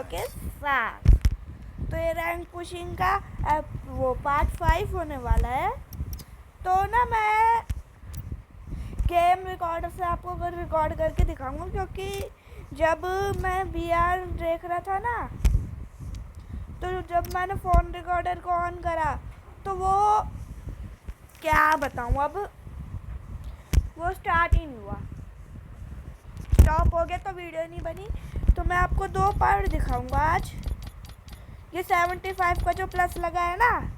के साथ। तो ये रैंक पुशिंग का वो पार्ट 5 होने वाला है। तो ना मैं गेम रिकॉर्डर से आपको रिकॉर्ड करके दिखाऊंगा, क्योंकि जब मैं VR देख रहा था ना, तो जब मैंने फ़ोन रिकॉर्डर को ऑन करा तो वो क्या बताऊँ, अब वो स्टार्ट ही नहीं हुआ, स्टॉप हो गया, तो वीडियो नहीं बनी। तो मैं आपको 2 पार्ट दिखाऊंगा आज। ये 75 का जो प्लस लगा है ना,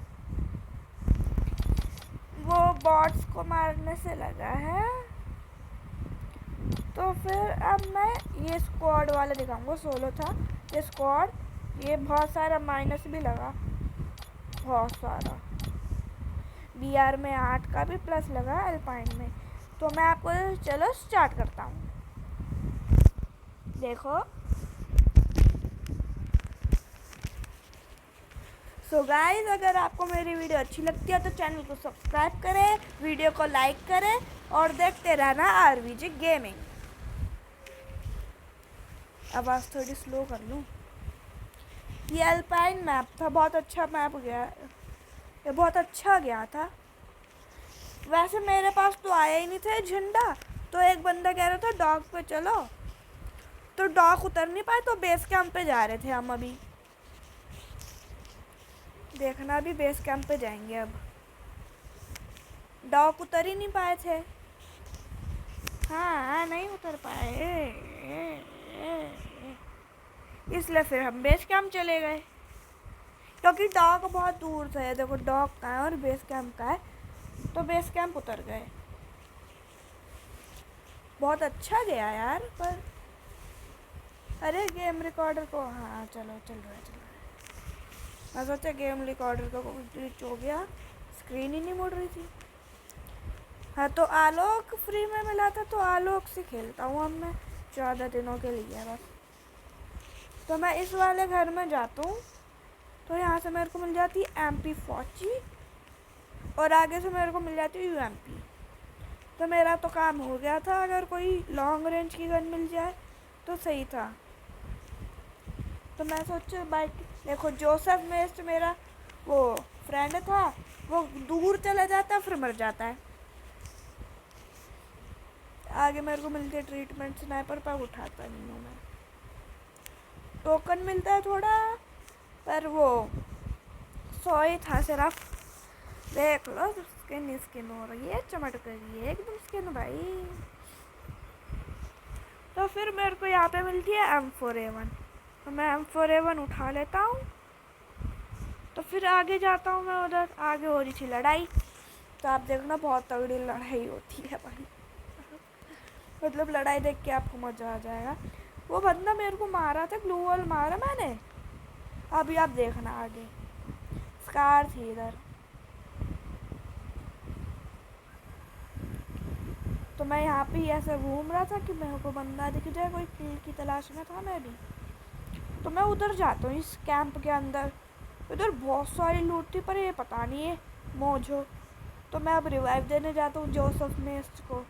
वो बॉट्स को मारने से लगा है। तो फिर अब मैं ये स्क्वाड वाला दिखाऊंगा। सोलो था ये स्क्वाड, ये बहुत सारा माइनस भी लगा, बहुत सारा। VR में 8 का भी प्लस लगा, अल्पाइन में। तो मैं आपको चलो स्टार्ट करता हूँ। देखो सो गाइस, अगर आपको मेरी वीडियो अच्छी लगती है तो चैनल को सब्सक्राइब करें, वीडियो को लाइक करें और देखते रहना RVG गेमिंग। आवाज़ थोड़ी स्लो कर लूँ। ये अल्पाइन मैप था, बहुत अच्छा मैप गया, ये बहुत अच्छा गया था। वैसे मेरे पास तो आया ही नहीं था झंडा, तो एक बंदा कह रहा था डॉग पे चलो, तो डॉग उतर नहीं पाए, तो बेस कैंप पे जा रहे थे हम। अभी देखना, भी बेस कैंप पे जाएंगे। अब डॉग उतर ही नहीं पाए थे, हाँ नहीं उतर पाए, इसलिए फिर हम बेस कैंप चले गए, क्योंकि डॉग बहुत दूर था। देखो डॉग का है और बेस कैंप का है, तो बेस कैंप उतर गए। बहुत अच्छा गया यार। पर अरे गेम रिकॉर्डर को, हाँ चलो चल रहा है। मैं सोचा गेम रिकॉर्डर को ग्लिच हो गया, स्क्रीन ही नहीं मुड़ रही थी। हाँ तो आलोक फ्री में मिला था, तो आलोक से खेलता हूँ अब मैं 14 दिनों के लिए बस। तो मैं इस वाले घर में जाता हूँ, तो यहाँ से मेरे को मिल जाती है MP40 और आगे से मेरे को मिल जाती है UMP। तो मेरा तो काम हो गया था। अगर कोई लॉन्ग रेंज की गन मिल जाए तो सही था। तो मैं सोचा बाइक, देखो जोसेफ मेस्ट मेरा वो फ्रेंड था, वो दूर चला जाता फिर मर जाता है। आगे मेरे को मिलती है ट्रीटमेंट स्नाइपर, पर उठाता नहीं हूँ मैं। टोकन मिलता है थोड़ा, पर वो 100 ही था सिर्फ। देख लो स्किन हो रही है, चमक रही है एकदम स्किन भाई। तो फिर मेरे को यहाँ पे मिलती है M4A1, तो मैं M4A1 उठा लेता हूँ। तो फिर आगे जाता हूँ मैं, उधर आगे हो रही थी लड़ाई। तो आप देखना बहुत तगड़ी लड़ाई होती है भाई, मतलब लड़ाई देख के आपको मज़ा आ जाएगा। वो बंदा मेरे को मारा था, ग्लू वॉल मारा मैंने। अभी आप देखना आगे स्कार थी इधर। तो मैं यहाँ पे ऐसे घूम रहा था कि मेरे को बंदा दिख जाए, कोई किल की तलाश में था मैं भी। तो मैं उधर जाता हूँ इस कैंप के अंदर। उधर बहुत सारी लूट थी, पर ये पता नहीं है मोजो। तो मैं अब रिवाइव देने जाता हूँ जोसेफ मेस्ट को।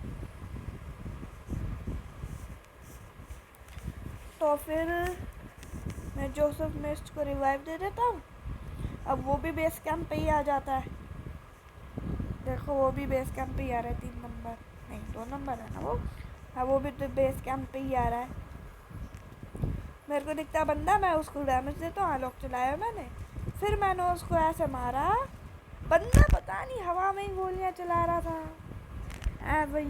तो फिर मैं जोसेफ मेस्ट को रिवाइव दे देता हूँ। अब वो भी बेस कैंप पे ही आ जाता है। देखो वो भी बेस कैंप पे ही आ रहा है, 3 नंबर नहीं 2 नंबर है ना वो। हाँ वो भी तो बेस कैंप पे ही आ रहा है। मेरे को दिखता बंदा, मैं उसको डैमेज देता हूँ। आलोक चलाया मैंने, फिर मैंने उसको ऐसे मारा, बंदा पता नहीं हवा में ही गोलियाँ चला रहा था भाई।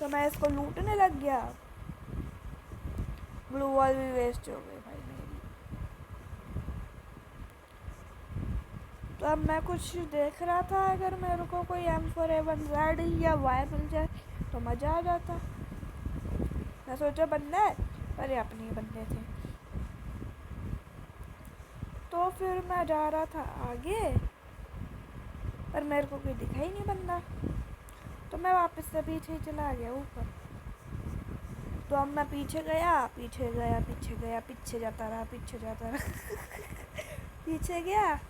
तो मैं इसको लूटने लग गया। ब्लू वॉल भी वेस्ट हो गई भाई मेरी। तो अब मैं कुछ देख रहा था, अगर मेरे को कोई M4A1 Z या Y मिल जाए तो मज़ा आ जाता। मैं सोचा बंदा है, पर ये अपने ही बंदे थे। तो फिर मैं जा रहा था आगे, पर मेरे को कोई दिखा ही नहीं बंदा। तो मैं वापस से पीछे चला गया ऊपर। तो अब मैं पीछे जाता रहा पीछे गया।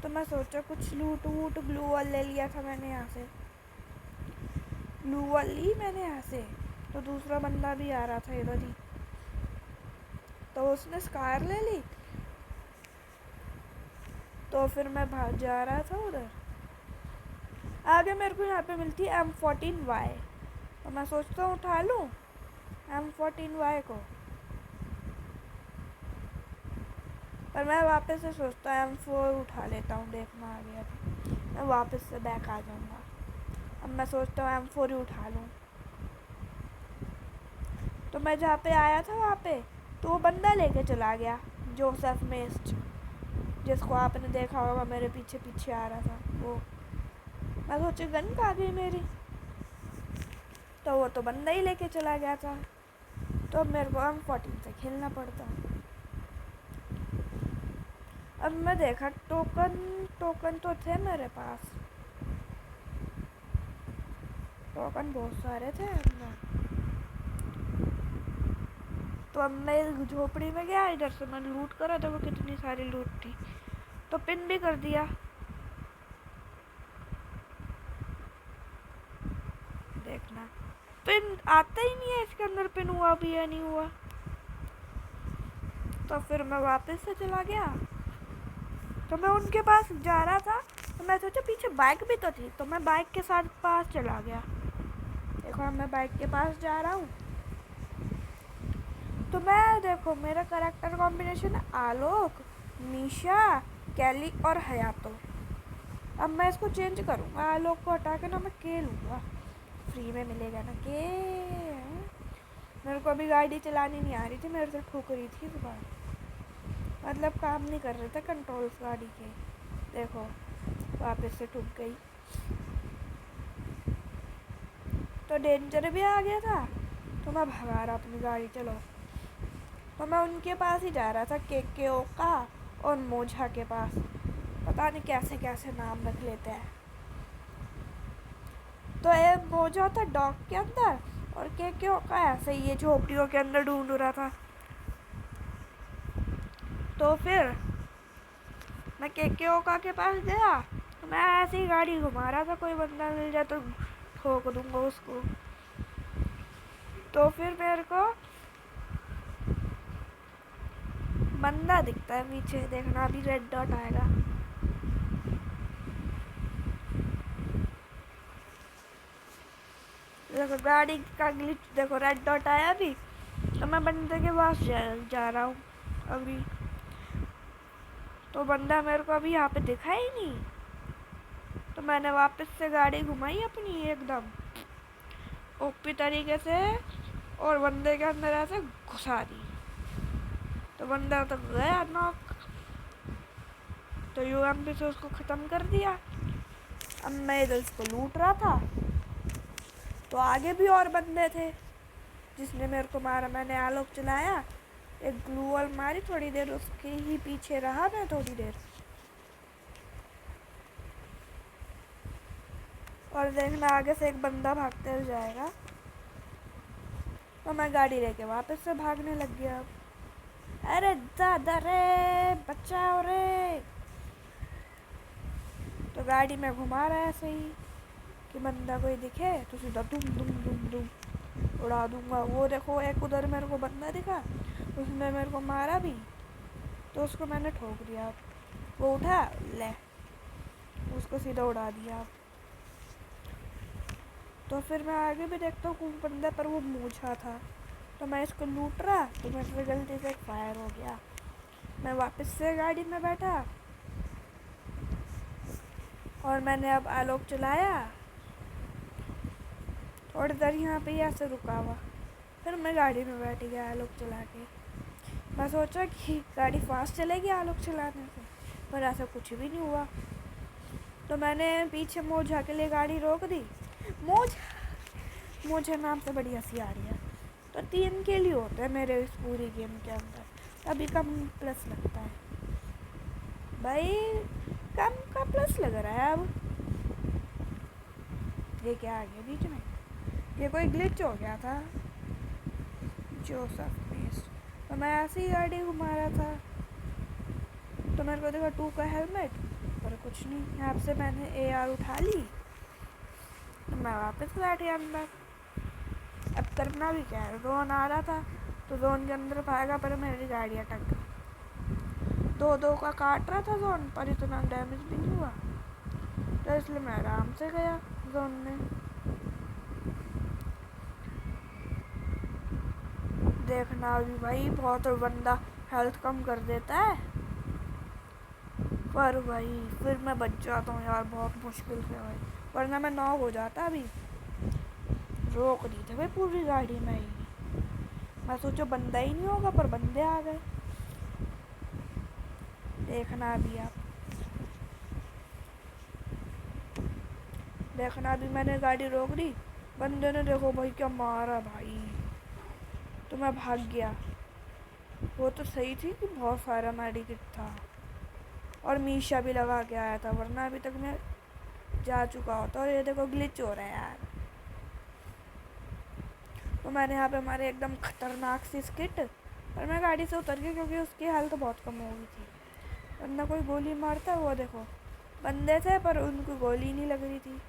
तो मैं सोचा कुछ लूट वूट, ग्लू वॉल ले लिया था मैंने यहाँ से, ग्लू वॉल ली मैंने यहाँ से। तो दूसरा बंदा भी आ रहा था इधर ही, तो उसने स्कार ले ली। तो फिर मैं भाग जा रहा था उधर। आगे मेरे को यहाँ पे मिलती है M14Y। तो मैं सोचता हूँ उठा लूँ M14Y को, पर मैं वापस से सोचता हूँ M4 उठा लेता हूँ, देखना आ गया था, मैं वापस से बैक आ जाऊँगा। अब मैं सोचता हूँ M4 ही उठा लूँ। तो मैं जहाँ पे आया था वहाँ पे तो वो बंदा लेके चला गया, जोसेफ मेस्ट, जिसको आपने देखा होगा मेरे पीछे पीछे आ रहा था वो। मैं सोचा गन कहाँ गई मेरी, तो वो तो बंदा ही लेके चला गया था। तो अब मेरे को M14 से खेलना पड़ता। अब मैं देखा टोकन तो थे मेरे पास, टोकन बहुत सारे थे अंदर। तो अब मैं इस झोपड़ी में गया, इधर से मैंने लूट करा, तो वो कितनी सारी लूट थी, तो पिन भी कर दिया। देखना पिन आता ही नहीं है इसके अंदर, पिन हुआ भी या नहीं हुआ। तो फिर मैं वापस से चला गया। तो मैं उनके पास जा रहा था, तो मैं सोचा पीछे बाइक भी तो थी, तो मैं बाइक के साथ पास चला गया। देखो मैं बाइक के पास जा रहा हूँ। तो मैं देखो मेरा करेक्टर कॉम्बिनेशन है आलोक, निशा, कैली और हयातो। अब मैं इसको चेंज करूँगा, आलोक को हटा के ना मैं के लूँगा, फ्री में मिलेगा ना के। मेरे को अभी गाड़ी चलानी नहीं आ रही थी, मेरे से ठुक रही थी इस बार, मतलब काम नहीं कर रहे थे कंट्रोल्स गाड़ी के। देखो वापस से ठुक गई। तो डेंजर भी आ गया था, तो मैं भगा रहा अपनी गाड़ी। चलो तो मैं उनके पास ही जा रहा था, के ओका और मोझा के पास। पता नहीं कैसे कैसे नाम रख लेते हैं। तो एक मोझा था डॉग के अंदर, और के ओका ऐसे ही ये झोपड़ियों के अंदर ढूंढ रहा था। तो फिर मैं के ओका के पास गया, तो मैं ऐसे ही गाड़ी घुमा रहा था, कोई बंदा मिल जाए तो ठोक दूंगा उसको। तो फिर मेरे को बंदा दिखता है पीछे, देखना अभी रेड डॉट आएगा। देखो गाड़ी का ग्लिच, देखो रेड डॉट आया अभी। तो मैं बंदे के पास जा रहा हूँ अभी। तो बंदा मेरे को अभी यहाँ पे दिखा ही नहीं। तो मैंने वापस से गाड़ी घुमाई अपनी एकदम ओपी तरीके से, और बंदे के अंदर ऐसे घुसा दी। तो बंदा तो गया नॉक। तो यूएमपी से उसको ख़त्म कर दिया। अब मैं इधर उसको लूट रहा था, तो आगे भी और बंदे थे जिसने मेरे को मारा। मैंने आलोक चलाया, एक ग्लू वॉल मारी, थोड़ी देर उसके ही पीछे रहा मैं थोड़ी देर। और देखना आगे से एक बंदा भागते हुए जाएगा। तो मैं गाड़ी लेके वापस से भागने लग गया। अरे दादा रे, बचाओ रे। तो गाड़ी में घुमा रहा है ऐसे ही कि बंदा कोई दिखे तो सीधा दुम दुम दुम दुम उड़ा दूंगा। वो देखो एक उधर मेरे को बंदा दिखा, उसने मेरे को मारा भी, तो उसको मैंने ठोक दिया। वो उठा, ले उसको सीधा उड़ा दिया। तो फिर मैं आगे भी देखता हूँ बंदा, पर वो मूछा था। तो मैं इसको लूट रहा, तो मेरे से गलती से फायर हो गया। मैं वापस से गाड़ी में बैठा, और मैंने अब आलोक चलाया। थोड़ी देर यहाँ पे ऐसे रुका हुआ, फिर मैं गाड़ी में बैठ गया आलोक चला के। मैं सोचा कि गाड़ी फास्ट चलेगी आलोक चलाने से, पर ऐसा कुछ भी नहीं हुआ। तो मैंने पीछे मोझा के लिए गाड़ी रोक दी। मोझा नाम से बड़ी हंसी आ रही है। तो 3 के लिए होते हैं मेरे इस पूरी गेम के अंदर, अभी कम प्लस लगता है भाई, कम का प्लस लग रहा है अब। ये क्या आ गया बीच में, ये कोई ग्लिच हो गया था जोसेफ मेस्ट। तो मैं ऐसे ही गाड़ी घुमा रहा था, तो मेरे को देखा 2 का हेलमेट, पर कुछ नहीं। यहाँ से मैंने AR उठा ली, तो मैं वापस बैठ गया अंदर। अब करना भी क्या है, ड्रोन आ रहा था, तो जोन के अंदर पाएगा, पर मेरी गाड़ी अटक गई। 2-2 का काट रहा था जोन, पर इतना डैमेज भी नहीं हुआ, तो इसलिए मैं आराम से गया जोन में। देखना अभी भाई बहुत बंदा हेल्थ कम कर देता है, पर भाई फिर मैं बच जाता हूँ यार बहुत मुश्किल से भाई, वरना मैं नॉक हो जाता। अभी रोक दी थी भाई पूरी गाड़ी में ही, मैं सोचा बंदा ही नहीं होगा, पर बंदे आ गए। देखना अभी आप, देखना अभी मैंने गाड़ी रोक दी, बंदे ने देखो भाई क्या मारा भाई, तो मैं भाग गया। वो तो सही थी कि बहुत सारा मेडिकेट था, और मीशा भी लगा के आया था, वरना अभी तक मैं जा चुका होता। और ये देखो ग्लिच हो रहा है यार। तो मैंने यहाँ पे हमारे एकदम खतरनाक सी स्किट, और मैं गाड़ी से उतर गई क्योंकि उसकी हेल्थ बहुत कम हो गई थी, वरना कोई गोली मारता। वो देखो बंदे थे पर उनको गोली नहीं लग रही थी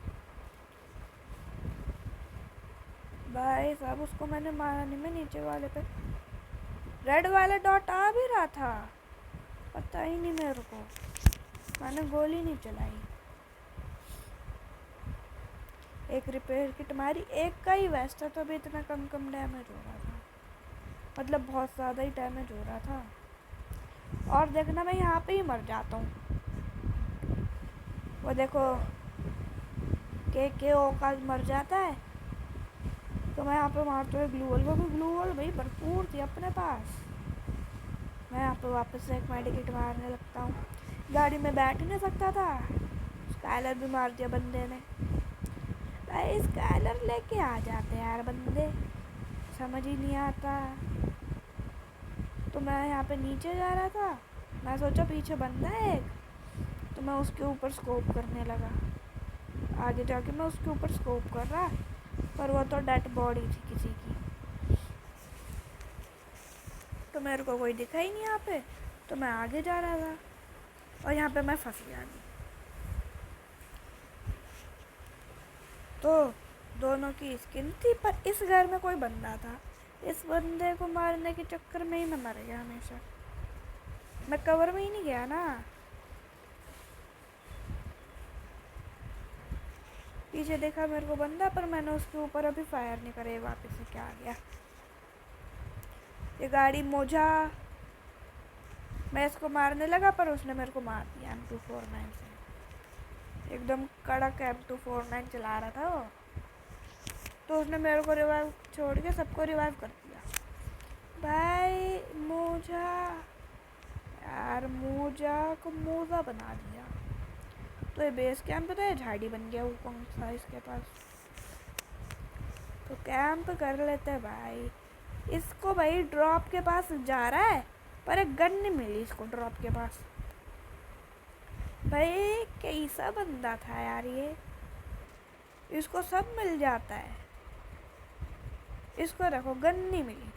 भाई साहब, उसको मैंने मारा नहीं। मैं नीचे वाले पे रेड वाले डॉट आ भी रहा था, पता ही नहीं मेरे को, मैंने गोली नहीं चलाई। एक रिपेयर किट मारी, एक का ही वेस्ट था, तो भी इतना कम डैमेज हो रहा था, मतलब बहुत ज़्यादा ही डैमेज हो रहा था। और देखना मैं यहाँ पे ही मर जाता हूँ। वो देखो के ओ का मर जाता है, तो मैं यहाँ पे मारते हुए ग्लू वॉल, वो भी ग्लू वॉल भाई भरपूर थी अपने पास। मैं यहाँ पे वापस से एक मेडिकेट मारने लगता हूँ। गाड़ी में बैठ नहीं सकता था, स्काइलर भी मार दिया बंदे ने भाई। स्काइलर लेके आ जाते यार बंदे, समझ ही नहीं आता। तो मैं यहाँ पे नीचे जा रहा था, मैं सोचा पीछे बंदा है एक, तो मैं उसके ऊपर स्कोप करने लगा। आगे जाके मैं उसके ऊपर स्कोप कर रहा, पर वो तो डेड बॉडी थी किसी की, तो मेरे को कोई दिखा ही नहीं यहाँ पे, तो मैं आगे जा रहा था, और यहाँ पे मैं फंस गया। तो दोनों की स्किन थी, पर इस घर में कोई बंदा था, इस बंदे को मारने के चक्कर में ही मैं मर गया हमेशा। मैं कवर में ही नहीं गया ना, पीछे देखा मेरे को बंदा, पर मैंने उसके ऊपर अभी फायर नहीं करे, वापस से क्या आ गया। ये गाड़ी मोजा, मैं इसको मारने लगा, पर उसने मेरे को मार दिया M249 से। एकदम कड़क M249 चला रहा था वो, तो उसने मेरे को रिवाइव छोड़ के सबको रिवाइव कर दिया भाई। मोजा यार, मोजा को मोजा बना दिया। तो ये बेस कैंप था, झाड़ी बन गया वो कौन सा इसके पास, तो कैंप कर लेते हैं भाई। इसको भाई ड्रॉप के पास जा रहा है, पर एक गन नहीं मिली इसको ड्रॉप के पास। भाई कैसा बंदा था यार ये, इसको सब मिल जाता है, इसको देखो गन नहीं मिली,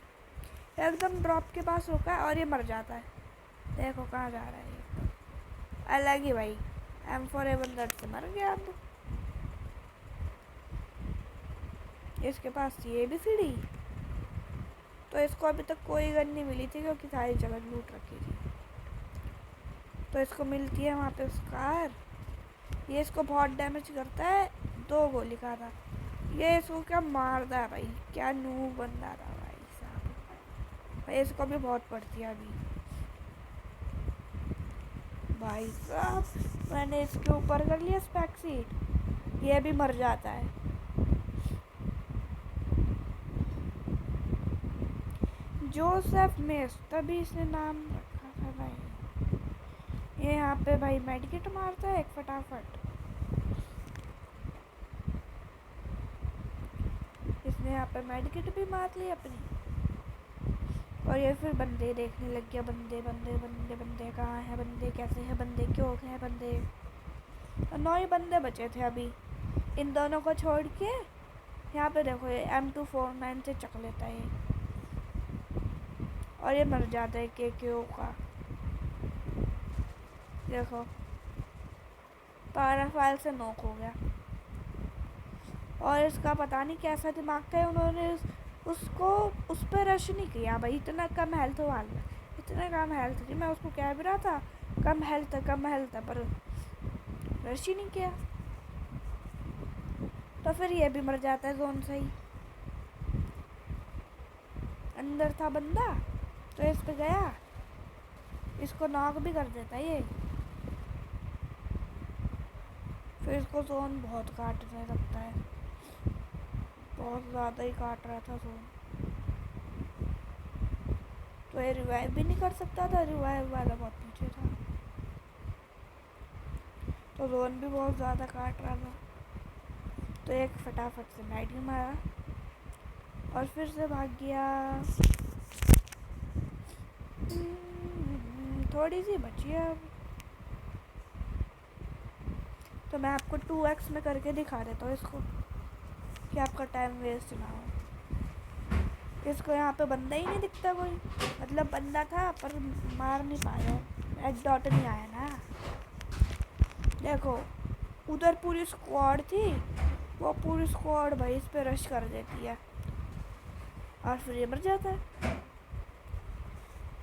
एकदम ड्रॉप के पास रुका है और ये मर जाता है। देखो कहाँ जा रहा है ये, अलग ही भाई। M4A1 से मर गया। अब इसके पास ये भी सीढ़ी, तो इसको अभी तक कोई गन नहीं मिली थी क्योंकि सारी जगह लूट रखी थी, तो इसको मिलती है वहाँ पे स्कार। ये इसको बहुत डैमेज करता है, 2 गोली का था ये, इसको क्या मारता है भाई, क्या नूब बंदा था भाई साहब। भाई इसको भी बहुत पड़ती है अभी भाई साहब। मैंने इसके ऊपर कर लिया स्पेक सीट, ये भी मर जाता है। जोसेफ मेस, तभी इसने नाम रखा था भाई। ये यहाँ पे भाई मेडिकेट मारता है एक फटाफट, इसने यहाँ पे मेडिकेट भी मार ली अपनी, और ये फिर बंदे देखने लग गया। बंदे बंदे बंदे बंदे कहाँ हैं, बंदे कैसे हैं, बंदे क्यों हैं बंदे। 9 ही बंदे बचे थे अभी, इन दोनों को छोड़ के। यहाँ पे देखो ये M249 से चक लेता है ये, और ये मर जाता है KKO का। देखो पैराफाइल से नॉक हो गया, और इसका पता नहीं कैसा दिमाग था, उन्होंने उसको उस पर रश नहीं किया भाई, इतना कम हेल्थ वाला, इतना कम हेल्थ थी, मैं उसको कह भी रहा था कम हेल्थ है, पर रश ही नहीं किया। तो फिर ये भी मर जाता है जोन से ही। अंदर था बंदा तो इस पे गया, इसको नॉक भी कर देता ये। फिर इसको जोन बहुत काटने लगता है, बहुत ज़्यादा ही काट रहा था जोन। तो ये रिवाइव भी नहीं कर सकता था, रिवाइव वाला बहुत पीछे था, तो जोन भी बहुत ज़्यादा काट रहा था। तो एक फटाफट से नाइटी मारा और फिर से भाग गया। थोड़ी सी बची है अब। तो मैं आपको 2x में करके दिखा देता हूँ इसको, कि आपका टाइम वेस्ट ना हो। इसको यहाँ पे बंदा ही नहीं दिखता कोई, मतलब बंदा था पर मार नहीं पाया, एड डॉट नहीं आया ना। देखो उधर पूरी स्क्वाड थी, वो पूरी स्क्वाड भाई इस पे रश कर देती है और फिर ये मर जाता है।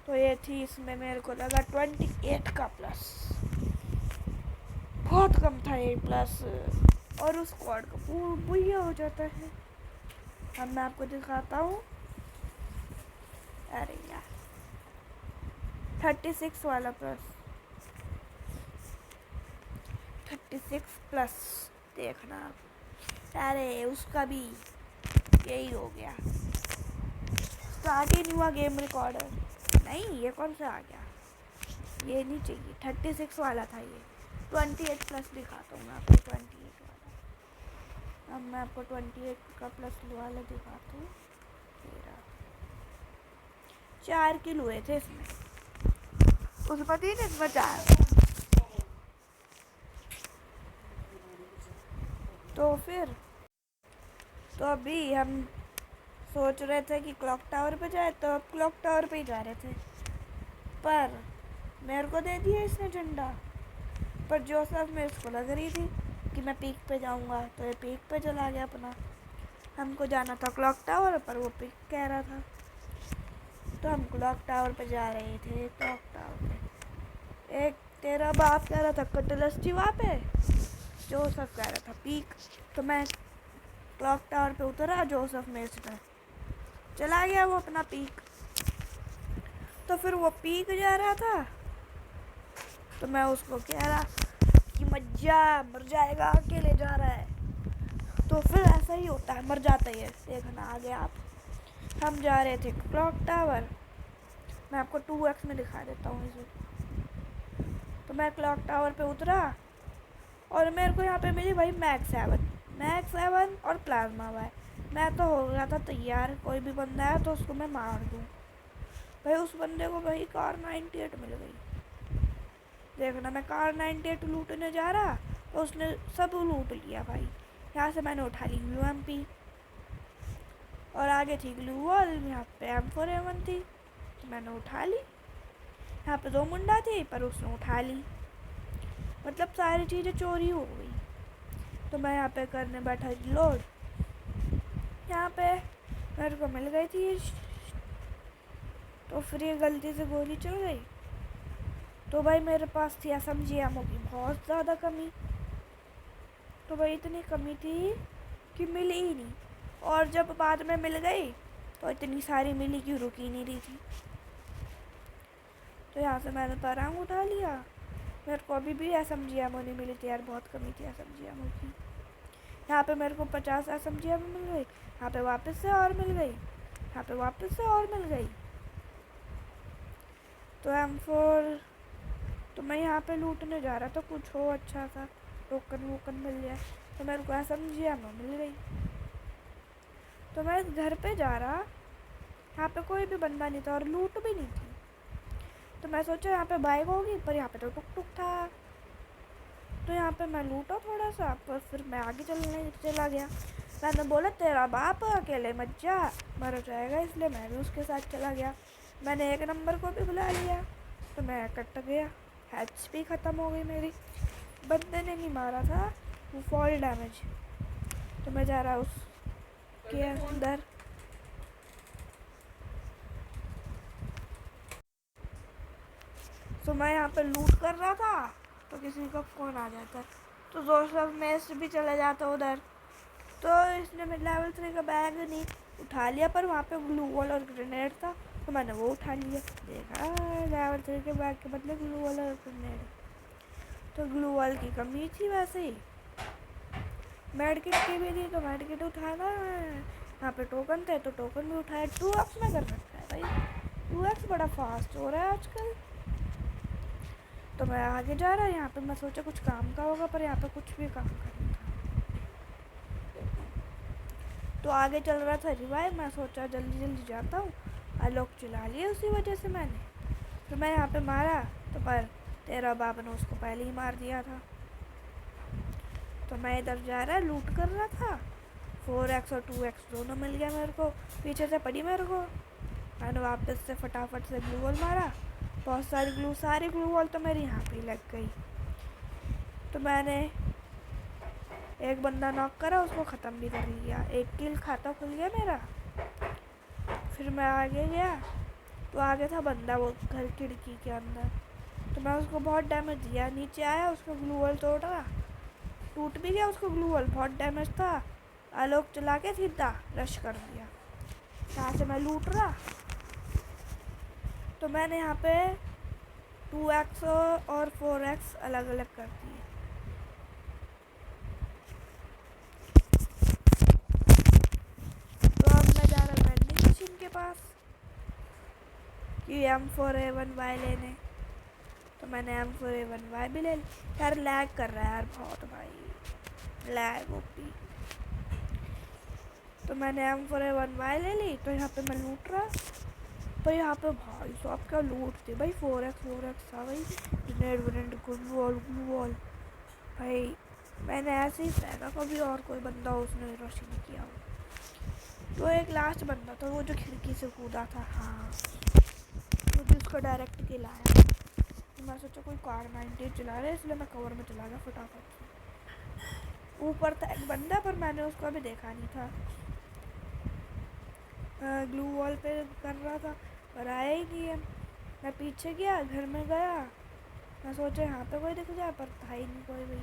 तो ये थी, इसमें मेरे को लगा 28 का प्लस, बहुत कम था ये प्लस, और उस स्क्वाड का बुया हो जाता है। अब मैं आपको दिखाता हूँ। अरे यार 36 वाला प्लस, 36 प्लस देखना। अरे उसका भी यही हो गया, स्टार्ट ही नहीं हुआ गेम रिकॉर्डर। नहीं ये कौन सा आ गया, ये नहीं चाहिए, 36 वाला था ये। 28 प्लस दिखाता हूँ मैं आपको, 28 वाला। अब मैं आपको 28 का प्लस वाला दिखाता हूँ। 4 किल हुए थे इसमें, उसमें 3, इसमें 4। तो फिर तो अभी हम सोच रहे थे कि क्लॉक टावर पे जाए, तो अब क्लॉक टावर पे ही जा रहे थे, पर मेरे को दे दिया इसने झंडा। पर जोसेफ में इसको लग रही थी कि मैं पीक पे जाऊंगा, तो ये पीक पे चला गया अपना। हमको जाना था क्लॉक टावर, पर वो पीक कह रहा था, तो हम क्लॉक टावर पे जा रहे थे। क्लॉक टावर पे एक तेरा बाप कह रहा था कटलस्टी वहाँ पे, जोसेफ कह रहा था पीक। तो मैं क्लॉक टावर पे उतरा, जोसेफ में इसमें चला गया वो अपना पीक। तो फिर वो पीक जा रहा था, तो मैं उसको कह रहा कि मर जाएगा, अकेले जा रहा है। तो फिर ऐसा ही होता है, मर जाता है। देखना आगे आप, हम जा रहे थे क्लॉक टावर, मैं आपको 2x में दिखा देता हूँ इसे। तो मैं क्लॉक टावर पे उतरा और मेरे को यहाँ पे मिली भाई मैक्स 7 और प्लाज्मा वाई। मैं तो हो गया था तैयार, कोई भी बंदा है तो उसको मैं मार दूँ। भाई उस बंदे को भाई कार 98 मिल गई। देखना मैं कार 98 लूटने जा रहा, तो उसने सब लूट लिया भाई। यहाँ से मैंने उठा ली UMP, और आगे थी ग्लू वॉल, यहाँ पे M4A1 थी, तो मैंने उठा ली। यहाँ पे 2 मुंडा थी, पर उसने उठा ली, मतलब सारी चीज़ें चोरी हो गई। तो मैं यहाँ पे करने बैठा लोड, यहाँ पे मेरे को मिल गई थी, तो फिर ये गलती से गोली चल गई। तो भाई मेरे पास थी SMG एमओ की बहुत ज़्यादा कमी, तो भाई इतनी कमी थी कि मिली ही नहीं, और जब बाद में मिल गई तो इतनी सारी मिली कि रुक ही नहीं रही थी। तो यहाँ से मैंने परांग उठा लिया। मेरे को अभी भी SMG एमओ नहीं मिली थी यार, बहुत कमी थी SMG एमओ की। यहाँ पे मेरे को 50 SMG एमओ मिल गई, यहाँ पे वापस से और मिल गई, यहाँ पे वापस से और मिल गई। तो M4, तो मैं यहाँ पे लूटने जा रहा था, कुछ हो अच्छा सा टोकन वोकन मिल जाए, तो मेरे को SMG एमओ मिल गई। तो मैं इस घर पे जा रहा, यहाँ पे कोई भी बंदा नहीं था और लूट भी नहीं थी। तो मैं सोचा यहाँ पे बाइक होगी, पर यहाँ पे तो टुक टुक था। तो यहाँ पे मैं लूटा थोड़ा सा, पर फिर मैं आगे चला गया। मैंने बोला तेरा बाप अकेले मत जा, मर जाएगा, इसलिए मैं भी उसके साथ चला गया। मैंने 1 नंबर को भी बुला लिया, तो मैं कट गया, HP ख़त्म हो गई मेरी। बंदे ने नहीं मारा था, वो फॉल डैमेज। तो मैं जा रहा उसके अंदर, तो मैं यहाँ पे लूट कर रहा था तो किसी का फ़ोन आ जाता, तो जोसेफ मेस भी चला जाता उधर। तो इसने मैं लेवल 3 का बैग नहीं उठा लिया, पर वहाँ पे ग्लू वॉल और ग्रेनेड था तो मैंने वो उठा लिया। देखा लेवल 3 के बैग के बदले ग्लू वॉल और ग्रेनेड, तो ग्लू वॉल की कमी थी। वैसे ही मेडकिट की भी थी तो मेडकिट उठाना, यहाँ पे टोकन थे तो टोकन भी उठाया। 2x में कर रखा है भाई, 2x बड़ा फास्ट हो रहा है आजकल। तो मैं आगे जा रहा, यहाँ पे मैं सोचा कुछ काम का होगा, पर यहाँ पे कुछ भी काम का नहीं था। तो आगे चल रहा था रिवाइव, मैं सोचा जल्दी जल्दी जाता हूँ, आलोक चला लिए उसी वजह से मैंने। तो मैं यहाँ पे मारा तो पर तेरा बाप ने उसको पहले ही मार दिया था। तो मैं इधर जा रहा लूट कर रहा था, 4x और 2x दोनों मिल गया मेरे को, पीछे से पड़ी मेरे को। मैंने वापस से फटाफट से ग्लू वॉल मारा, बहुत सारी ग्लू वॉल तो मेरी यहाँ पे लग गई। तो मैंने एक बंदा नॉक करा, उसको ख़त्म भी कर लिया, 1 किल खाता खुल गया मेरा। फिर मैं आगे गया तो आगे था बंदा वो घर खिड़की के अंदर, तो मैं उसको बहुत डैमेज दिया। नीचे आया, उसको ग्लू वॉल तोड़ा, टूट भी गया उसको ग्लू वॉल, बहुत डैमेज था। आलोक चला के सीधा रश कर दिया। यहाँ से मैं लूट रहा, तो मैंने यहाँ पे 2x और 4x अलग अलग कर दिए। तो अब मैं जा रहा वेंडिंग मशीन के पास कि M4A1Y लेने, तो मैंने M4A1Y भी ले ली। यार लैग कर रहा है यार बहुत भाई, लैग ओपी। तो मैंने M4A1Y ले ली, तो यहाँ पे मैं लूट रहा। तो यहाँ पे भाई साहब क्या लूट थी भाई, 4x था भाई, ग्रेनेड ग्लू वॉल भाई। मैंने ऐसे ही फेंका, कभी और कोई बंदा उसने रश नहीं किया। तो एक लास्ट बंदा था वो जो खिड़की से कूदा था, हाँ, तो जिसको डायरेक्ट किल आया। तो मैं सोचा कोई कार 90 चला रहा है, इसलिए मैं कवर में चला गया फटाफट से। ऊपर था एक बंदा, पर मैंने उसको अभी देखा नहीं था, ग्लू वॉल पे कर रहा था, पर आया ही नहीं है। मैं पीछे गया, घर में गया, मैं सोचा यहाँ पे कोई दिख जाए, पर था ही नहीं कोई भी।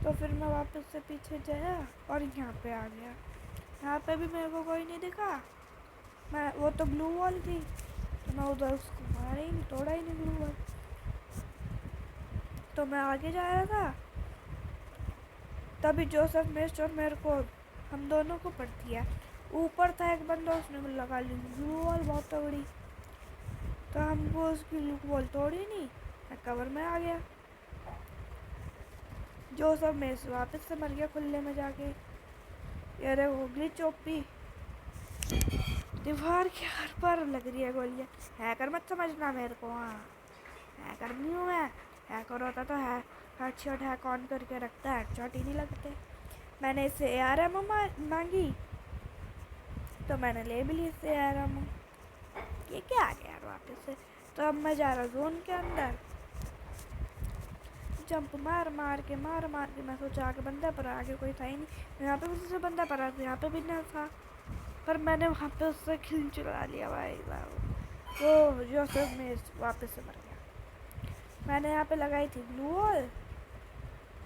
तो फिर मैं वापस से पीछे गया और यहाँ पे आ गया। यहाँ पे भी मेरे को कोई नहीं दिखा, मैं वो तो ग्लू वॉल थी, तो मैं उधर उसको मारा ही नहीं, तोड़ा ही नहीं ग्लू वॉल। तो मैं आगे जा रहा था, तभी जोसेफ मेस और मेरे को, हम दोनों को पड़ दिया। ऊपर था एक बंदा, उसने लगा ली ग्लू वॉल बहुत तगड़ी, तो हमको उसकी ग्लू वॉल तोड़ी नहीं, मैं कवर में आ गया। जोसेफ मेस वापस से मर गया खुले में जाके। यार वो ग्लिच ओपी, दीवार के हर पर लग रही है गोलियाँ। हैकर मत समझना मेरे को, हाँ हैकर नहीं हूँ मैं, हैकर होता तो है हेडशॉट हैक ऑन करके रखता है, हेडशॉट ही नहीं लगते। मैंने इससे ARM मांगी, तो मैंने ले भी ली इससे ARM। ये क्या आ गया यार वापस से। तो अब मैं जा रहा जोन के अंदर, जंप मार के मैं सोचा आगे बंदा, पर आगे कोई था ही नहीं। यहाँ पे भी से बंदा पड़ा था, यहाँ पे भी नहीं था, पर मैंने वहाँ पे उससे खिल चुरा लिया भाई साहब। तो जोसेफ में वापस से मर गया। मैंने यहाँ पे लगाई थी ग्लू वॉल,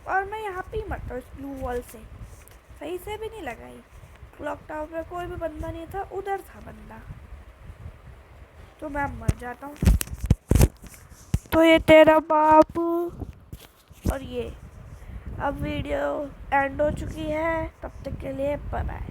और मैं यहाँ पे ही मरता हूँ इस ग्लू वॉल से, सही से भी नहीं लगाई। क्लॉक टावर पे कोई भी बंदा नहीं था, उधर था बंदा, तो मैं मर जाता हूँ। तो ये तेरा बाप, और ये अब वीडियो एंड हो चुकी है, तब तक के लिए बाय बाय।